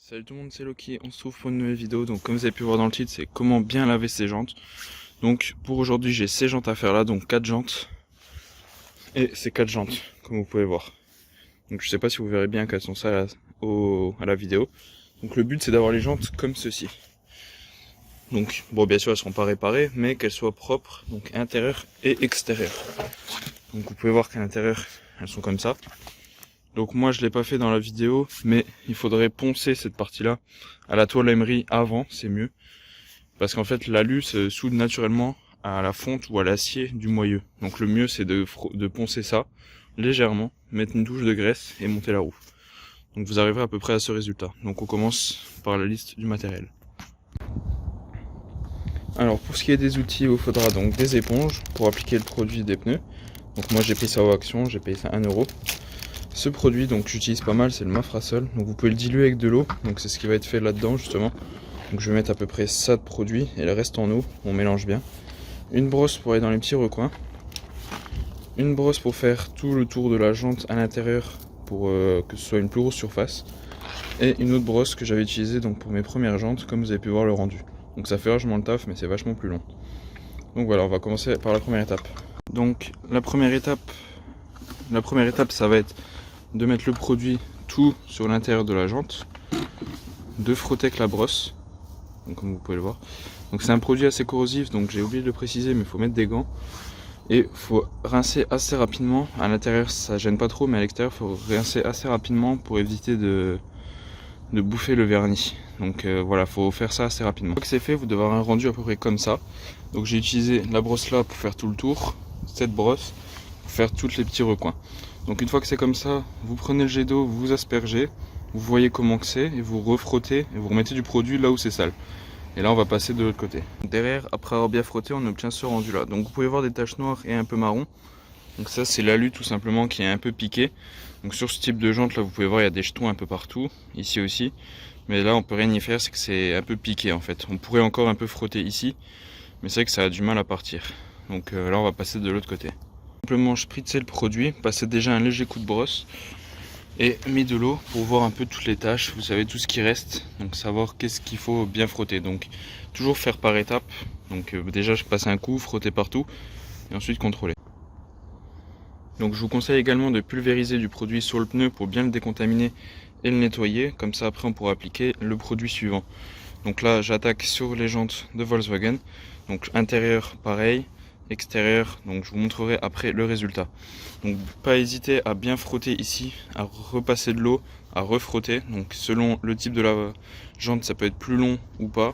Salut tout le monde, c'est Loki, on se trouve pour une nouvelle vidéo. Donc comme vous avez pu voir dans le titre, c'est comment bien laver ses jantes. Donc pour aujourd'hui j'ai 6 jantes à faire là, donc 4 jantes. Et c'est 4 jantes, comme vous pouvez voir. Donc je sais pas si vous verrez bien qu'elles sont ça à la vidéo. Donc le but c'est d'avoir les jantes comme ceci. Donc bon, bien sûr elles seront pas réparées, mais qu'elles soient propres, donc intérieur et extérieur. Donc vous pouvez voir qu'à l'intérieur elles sont comme ça. Donc moi je l'ai pas fait dans la vidéo, mais il faudrait poncer cette partie là à la toile emery avant, c'est mieux. Parce qu'en fait l'alu se soude naturellement à la fonte ou à l'acier du moyeu. Donc le mieux c'est de poncer ça légèrement, mettre une touche de graisse et monter la roue. Donc vous arriverez à peu près à ce résultat. Donc on commence par la liste du matériel. Alors pour ce qui est des outils, il vous faudra donc des éponges pour appliquer le produit des pneus. Donc moi j'ai pris ça au Action, j'ai payé ça 1 €. Ce produit donc j'utilise pas mal, c'est le Mafrasol. Donc vous pouvez le diluer avec de l'eau, donc c'est ce qui va être fait là-dedans justement. Donc je vais mettre à peu près ça de produit et le reste en eau, on mélange bien. Une brosse pour aller dans les petits recoins. Une brosse pour faire tout le tour de la jante à l'intérieur pour que ce soit une plus grosse surface. Et une autre brosse que j'avais utilisée donc pour mes premières jantes, comme vous avez pu voir le rendu. Donc ça fait vachement le taf, mais c'est vachement plus long. Donc voilà, on va commencer par la première étape. Donc la première étape ça va être de mettre le produit tout sur l'intérieur de la jante, de frotter avec la brosse, donc comme vous pouvez le voir. Donc c'est un produit assez corrosif, donc j'ai oublié de le préciser, mais il faut mettre des gants. Et il faut rincer assez rapidement. À l'intérieur ça gêne pas trop, mais à l'extérieur il faut rincer assez rapidement pour éviter de bouffer le vernis. Donc voilà, faut faire ça assez rapidement. Une fois que c'est fait, vous devez avoir un rendu à peu près comme ça. Donc j'ai utilisé la brosse là pour faire tout le tour, cette brosse pour faire tous les petits recoins. Donc une fois que c'est comme ça, vous prenez le jet d'eau, vous aspergez, vous voyez comment que c'est, et vous refrottez, et vous remettez du produit là où c'est sale. Et là on va passer de l'autre côté. Derrière, après avoir bien frotté, on obtient ce rendu là. Donc vous pouvez voir des taches noires et un peu marron. Donc ça c'est l'alu tout simplement qui est un peu piqué. Donc sur ce type de jante là, vous pouvez voir il y a des jetons un peu partout, ici aussi. Mais là on peut rien y faire, c'est que c'est un peu piqué en fait. On pourrait encore un peu frotter ici, mais c'est vrai que ça a du mal à partir. Donc là on va passer de l'autre côté. Simplement spritzer le produit, passer déjà un léger coup de brosse et mis de l'eau pour voir un peu toutes les tâches, vous savez tout ce qui reste, donc savoir qu'est-ce qu'il faut bien frotter. Donc toujours faire par étapes, donc déjà je passe un coup, frotter partout et ensuite contrôler. Donc je vous conseille également de pulvériser du produit sur le pneu pour bien le décontaminer et le nettoyer, comme ça après on pourra appliquer le produit suivant. Donc là j'attaque sur les jantes de Volkswagen, donc intérieur pareil, extérieur, donc je vous montrerai après le résultat. Donc pas hésiter à bien frotter ici, à repasser de l'eau, à refrotter. Donc selon le type de la jante ça peut être plus long ou pas.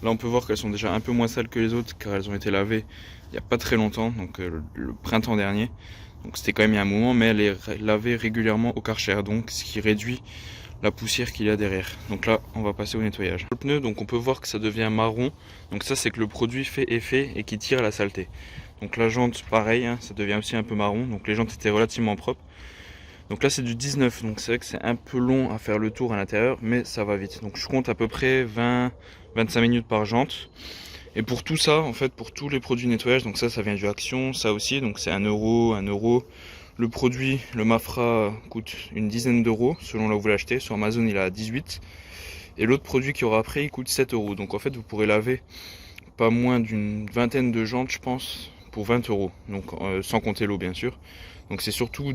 Là on peut voir qu'elles sont déjà un peu moins sales que les autres car elles ont été lavées il n'y a pas très longtemps, donc le printemps dernier. Donc c'était quand même il y a un moment, mais elle est lavée régulièrement au Karcher, donc ce qui réduit la poussière qu'il y a derrière. Donc là on va passer au nettoyage. Le pneu, donc on peut voir que ça devient marron, donc ça c'est que le produit fait effet et qui tire la saleté. Donc la jante pareil, hein, ça devient aussi un peu marron, donc les jantes étaient relativement propres. Donc là c'est du 19, donc c'est vrai que c'est un peu long à faire le tour à l'intérieur, mais ça va vite. Donc je compte à peu près 20-25 minutes par jante. Et pour tout ça, en fait, pour tous les produits nettoyage, donc ça vient du Action, ça aussi, donc c'est 1 €, 1 €. Le produit, le Mafra, coûte une dizaine d'euros selon là où vous l'achetez. Sur Amazon, il est à 18. Et l'autre produit qu'il y aura après, il coûte 7 €. Donc en fait, vous pourrez laver pas moins d'une vingtaine de jantes, je pense, pour 20 €. Donc sans compter l'eau, bien sûr. Donc c'est surtout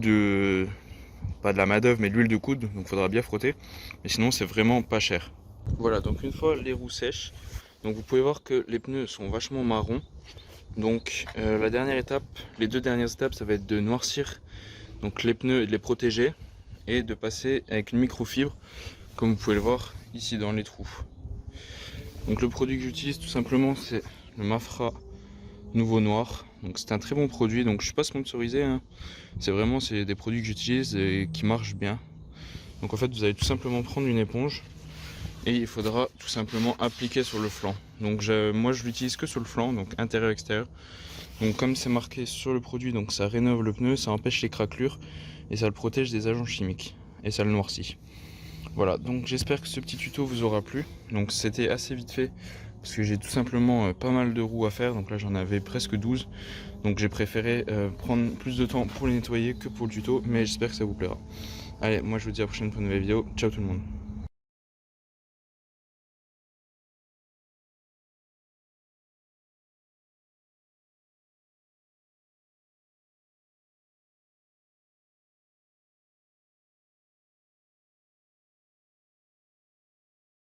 pas de la main d'œuvre, mais de l'huile de coude. Donc il faudra bien frotter. Mais sinon, c'est vraiment pas cher. Voilà, donc une fois les roues sèches, donc vous pouvez voir que les pneus sont vachement marrons. Donc la dernière étape, les deux dernières étapes, ça va être de noircir donc les pneus et de les protéger et de passer avec une microfibre, comme vous pouvez le voir ici dans les trous. Donc le produit que j'utilise tout simplement c'est le Mafra Nouveau Noir. Donc c'est un très bon produit, donc je suis pas sponsorisé, hein. C'est des produits que j'utilise et qui marchent bien. Donc en fait vous allez tout simplement prendre une éponge et il faudra tout simplement appliquer sur le flanc. Donc moi je l'utilise que sur le flanc, donc intérieur extérieur. Donc comme c'est marqué sur le produit, donc ça rénove le pneu, ça empêche les craquelures et ça le protège des agents chimiques et ça le noircit. Voilà, donc j'espère que ce petit tuto vous aura plu. Donc c'était assez vite fait parce que j'ai tout simplement pas mal de roues à faire, donc là j'en avais presque 12. Donc j'ai préféré prendre plus de temps pour les nettoyer que pour le tuto, mais j'espère que ça vous plaira. Allez, moi je vous dis à la prochaine pour une nouvelle vidéo. Ciao tout le monde.